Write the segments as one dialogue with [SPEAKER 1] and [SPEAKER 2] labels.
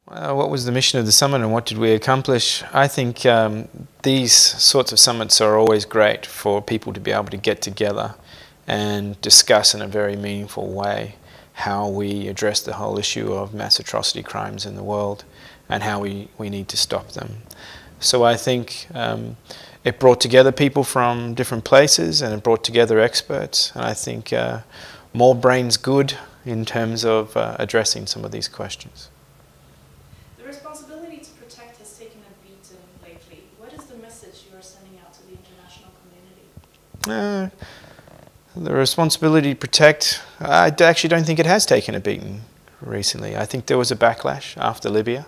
[SPEAKER 1] What was the mission of the summit and what did we accomplish? I think these sorts of summits are always great for people to be able to get together and discuss in a very meaningful way how we address the whole issue of mass atrocity crimes in the world and how we need to stop them. So I think it brought together people from different places and it brought together experts, and I think more brains good in terms of addressing some of these questions.
[SPEAKER 2] The responsibility to protect has taken a beating lately. What is the message you are sending out to the international community?
[SPEAKER 1] The responsibility to protect, I actually don't think it has taken a beating recently. I think there was a backlash after Libya.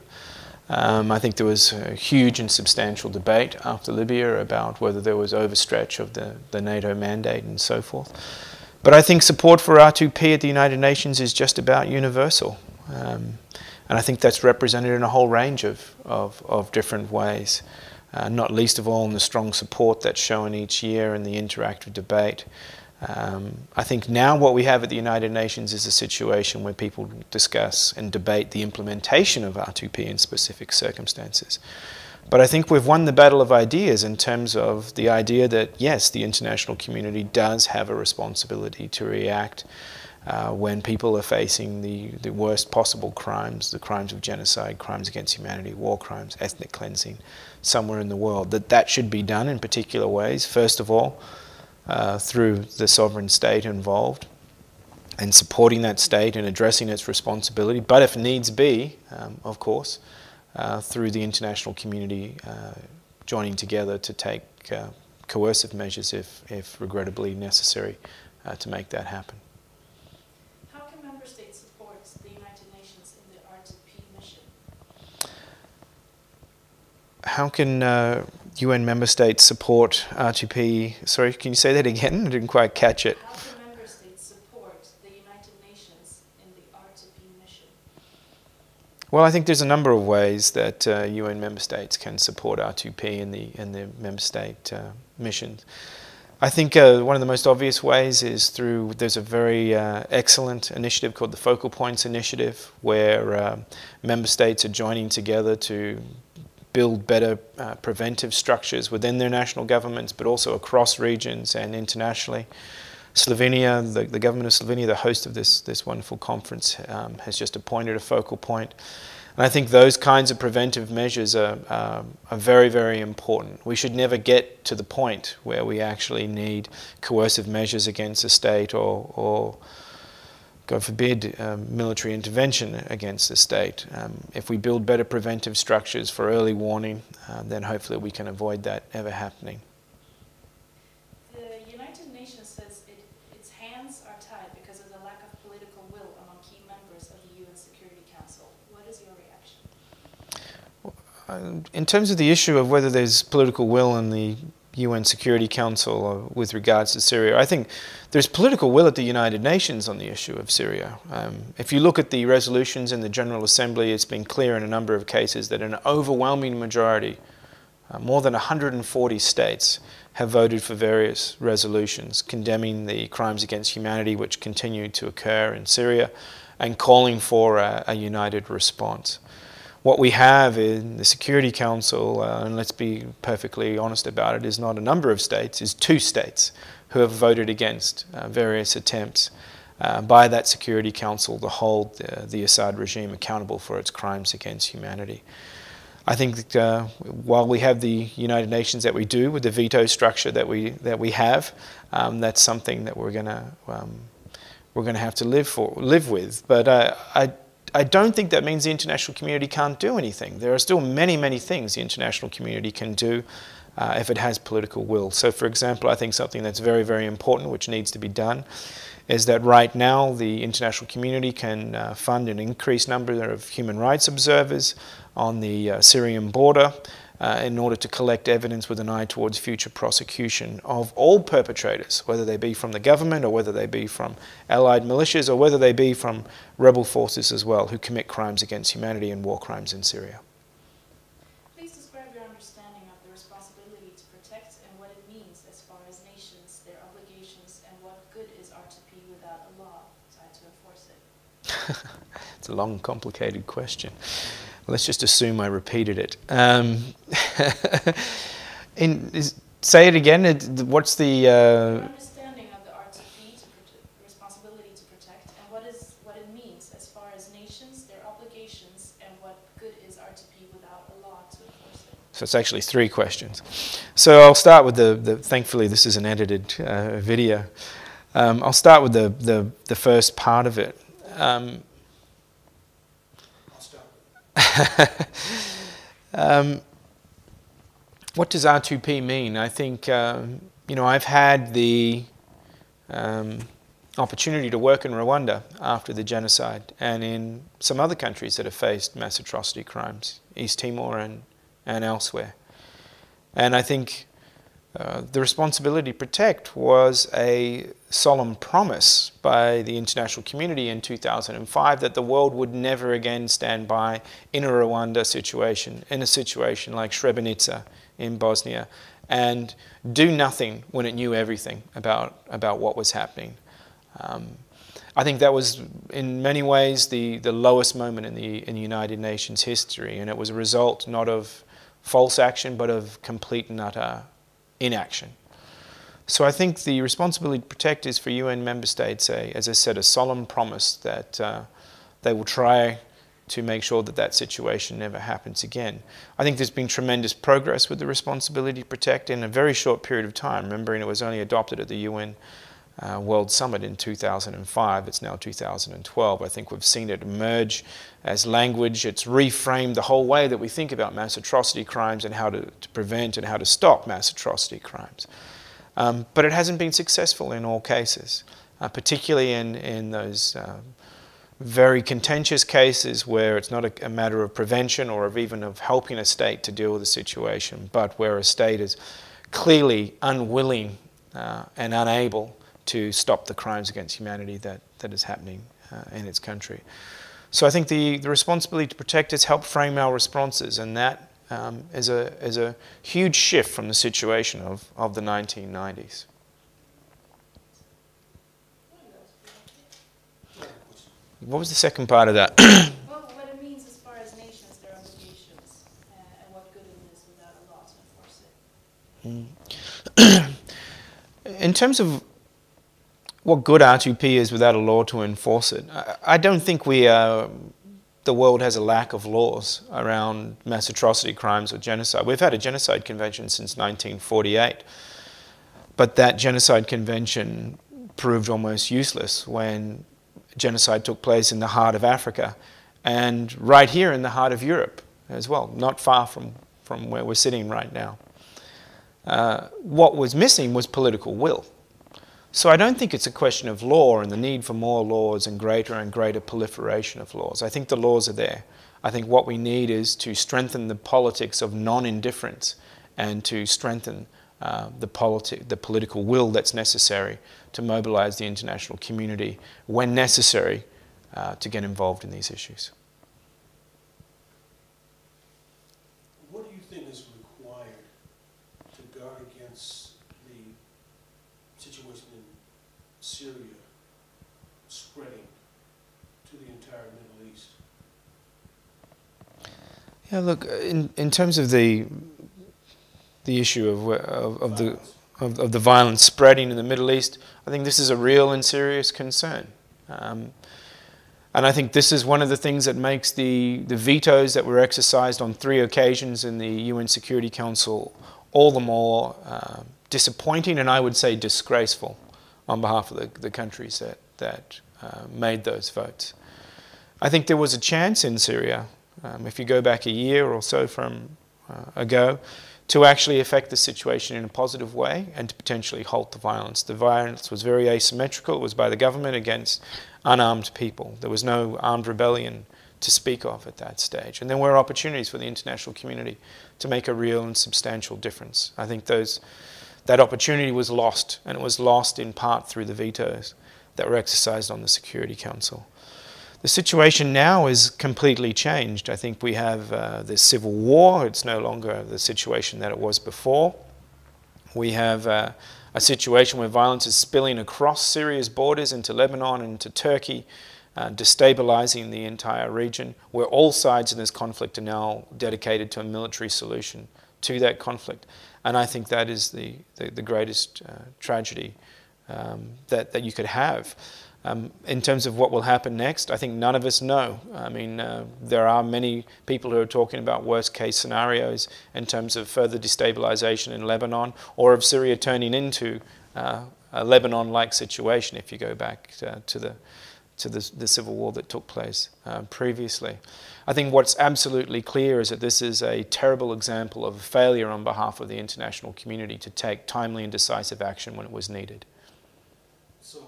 [SPEAKER 1] I think there was a huge and substantial debate after Libya about whether there was overstretch of the NATO mandate and so forth. But I think support for R2P at the United Nations is just about universal. And I think that's represented in a whole range of different ways, not least of all in the strong support that's shown each year in the interactive debate. I think now what we have at the United Nations is a situation where people discuss and debate the implementation of R2P in specific circumstances. But I think we've won the battle of ideas in terms of the idea that, yes, the international community does have a responsibility to react when people are facing the worst possible crimes, the crimes of genocide, crimes against humanity, war crimes, ethnic cleansing, somewhere in the world, that should be done in particular ways. First of all, through the sovereign state involved and supporting that state and addressing its responsibility, but if needs be, of course, through the international community joining together to take coercive measures if regrettably necessary to make that happen.
[SPEAKER 2] How can member states support the United Nations in the R2P mission?
[SPEAKER 1] How can UN member states support R2P? Sorry, can you say that again? I didn't quite catch it.
[SPEAKER 2] How can member states support the United Nations in the R2P mission?
[SPEAKER 1] Well, I think there's a number of ways that UN member states can support R2P in the member state missions. I think one of the most obvious ways is through, there's a very excellent initiative called the Focal Points Initiative, where member states are joining together to build better preventive structures within their national governments, but also across regions and internationally. Slovenia, the government of Slovenia, the host of this wonderful conference, has just appointed a focal point. And I think those kinds of preventive measures are very, very important. We should never get to the point where we actually need coercive measures against a state or God forbid, military intervention against the state. If we build better preventive structures for early warning, then hopefully we can avoid that ever happening.
[SPEAKER 2] The United Nations says its hands are tied because of the lack of political will among key members of the UN Security Council. What is your reaction?
[SPEAKER 1] In terms of the issue of whether there's political will in the UN Security Council with regards to Syria, I think there's political will at the United Nations on the issue of Syria. If you look at the resolutions in the General Assembly, it's been clear in a number of cases that an overwhelming majority, more than 140 states, have voted for various resolutions condemning the crimes against humanity which continue to occur in Syria and calling for a united response. What we have in the Security Council, and let's be perfectly honest about it, is not a number of states, is 2 states who have voted against various attempts by that Security Council to hold the Assad regime accountable for its crimes against humanity. I think that, while we have the United Nations that we do with the veto structure that we have, that's something that we're going to have to live with. But I don't think that means the international community can't do anything. There are still many, many things the international community can do if it has political will. So, for example, I think something that's very, very important, which needs to be done, is that right now the international community can fund an increased number of human rights observers on the Syrian border in order to collect evidence with an eye towards future prosecution of all perpetrators, whether they be from the government or whether they be from allied militias or whether they be from rebel forces as well who commit crimes against humanity and war crimes in Syria.
[SPEAKER 2] Please describe your understanding of the responsibility to protect and what it means as far as nations, their obligations, and what good is R2P without a law tied to enforce it.
[SPEAKER 1] It's a long, complicated question. Let's just assume I repeated it. Say it again. What's the...
[SPEAKER 2] Your understanding of the RTP, responsibility to protect, and what it means as far as nations, their obligations, and what good is RTP without a law to enforce it?
[SPEAKER 1] So it's actually 3 questions. So I'll start with thankfully this is an edited video. I'll start with the first part of it. What does R2P mean? I think, you know, I've had the opportunity to work in Rwanda after the genocide and in some other countries that have faced mass atrocity crimes, East Timor and elsewhere. And I think the responsibility to protect was a solemn promise by the international community in 2005 that the world would never again stand by in a Rwanda situation, in a situation like Srebrenica in Bosnia, and do nothing when it knew everything about what was happening. I think that was in many ways the lowest moment in the United Nations history, and it was a result not of false action but of complete and utter inaction. So I think the responsibility to protect is for UN member states, as I said, a solemn promise that they will try to make sure that that situation never happens again. I think there's been tremendous progress with the responsibility to protect in a very short period of time. Remembering it was only adopted at the UN World Summit in 2005. It's now 2012. I think we've seen it emerge as language. It's reframed the whole way that we think about mass atrocity crimes and how to prevent and how to stop mass atrocity crimes. But it hasn't been successful in all cases, particularly in those very contentious cases where it's not a matter of prevention or even of helping a state to deal with the situation, but where a state is clearly unwilling and unable to stop the crimes against humanity that is happening in its country. So I think the responsibility to protect has helped frame our responses, and that is a huge shift from the situation of the 1990s. What was the second part of that?
[SPEAKER 2] Well, what it means as far as nations, their obligations, and what good it is without a law to enforce it.
[SPEAKER 1] In terms of what good R2P is without a law to enforce it, I don't think the world has a lack of laws around mass atrocity crimes or genocide. We've had a genocide convention since 1948, but that genocide convention proved almost useless when genocide took place in the heart of Africa and right here in the heart of Europe as well, not far from where we're sitting right now. What was missing was political will. So I don't think it's a question of law and the need for more laws and greater proliferation of laws. I think the laws are there. I think what we need is to strengthen the politics of non-indifference and to strengthen the political will that's necessary to mobilize the international community when necessary to get involved in these issues.
[SPEAKER 3] What do you think is required to guard against the situation in Syria spreading to the entire Middle East?
[SPEAKER 1] Yeah, look, in terms of the issue of the violence spreading in the Middle East, I think this is a real and serious concern. And I think this is one of the things that makes the vetoes that were exercised on 3 occasions in the UN Security Council all the more disappointing and I would say disgraceful on behalf of the countries that made those votes. I think there was a chance in Syria, if you go back a year or so from ago, to actually affect the situation in a positive way and to potentially halt the violence. The violence was very asymmetrical. It was by the government against unarmed people. There was no armed rebellion to speak of at that stage. And there were opportunities for the international community to make a real and substantial difference. I think that opportunity was lost, and it was lost in part through the vetoes that were exercised on the Security Council. The situation now is completely changed. I think we have this civil war. It's no longer the situation that it was before. We have a situation where violence is spilling across Syria's borders into Lebanon and into Turkey. destabilizing the entire region, where all sides in this conflict are now dedicated to a military solution to that conflict. And I think that is the greatest tragedy that you could have. In terms of what will happen next, I think none of us know. I mean, there are many people who are talking about worst case scenarios in terms of further destabilization in Lebanon, or of Syria turning into a Lebanon-like situation if you go back to the civil war that took place previously. I think what's absolutely clear is that this is a terrible example of a failure on behalf of the international community to take timely and decisive action when it was needed.
[SPEAKER 3] So,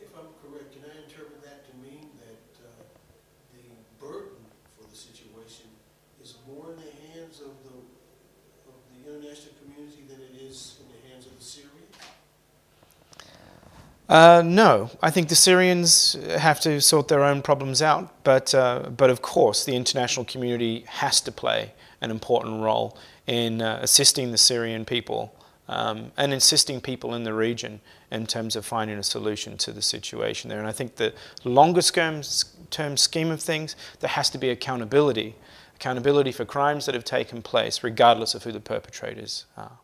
[SPEAKER 3] if I'm correct, can I interpret that to mean that the burden for the situation is more in the hands of the international community than it is in the hands of the Syrians?
[SPEAKER 1] No, I think the Syrians have to sort their own problems out, but of course the international community has to play an important role in assisting the Syrian people and assisting people in the region in terms of finding a solution to the situation there. And I think the longer term scheme of things, there has to be accountability for crimes that have taken place, regardless of who the perpetrators are.